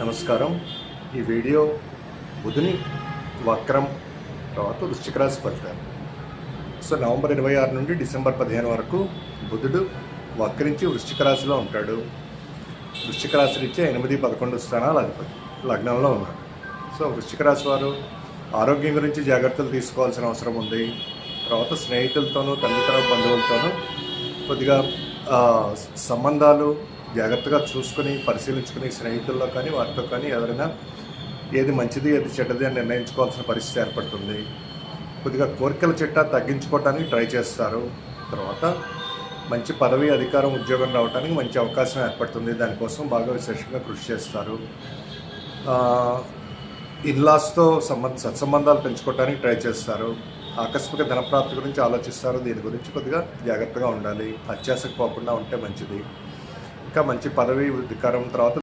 నమస్కారం. ఈ వీడియో బుధుని వక్రం తర్వాత వృశ్చిక రాశి ఫలితాలు. నవంబర్ 26 నుండి డిసెంబర్ 15 వరకు బుధుడు వక్రించి వృశ్చిక రాశిలో ఉంటాడు. వృశ్చిక రాశి రీత్యా 8, 11 స్థానాల అధిపతి లగ్నంలో ఉన్నాడు. వృశ్చిక రాశి వారు ఆరోగ్యం గురించి జాగ్రత్తలు తీసుకోవాల్సిన అవసరం ఉంది. తర్వాత స్నేహితులతోనూ తల్లితర బంధువులతోనూ కొద్దిగా సంబంధాలు జాగ్రత్తగా చూసుకొని పరిశీలించుకుని స్నేహితుల్లో కానీ వారితో కానీ ఎవరైనా ఏది మంచిది ఏది చెడ్డది అని నిర్ణయించుకోవాల్సిన పరిస్థితి ఏర్పడుతుంది. కొద్దిగా కోరికల చిట్టా తగ్గించుకోవడానికి ట్రై చేస్తారు. తర్వాత మంచి పదవి, అధికారం, ఉద్యోగం రావడానికి మంచి అవకాశం ఏర్పడుతుంది. దానికోసం బాగా విశేషంగా కృషి చేస్తారు. ఇన్లాస్తో సత్సంబంధాలు పెంచుకోవడానికి ట్రై చేస్తారు. ఆకస్మిక ధనప్రాప్తి గురించి ఆలోచిస్తారు. దీని గురించి కొద్దిగా జాగ్రత్తగా ఉండాలి. అత్యాశకు పోకుండా ఉంటే మంచిది. ఇంకా మంచి పదవి, అధికారం తర్వాత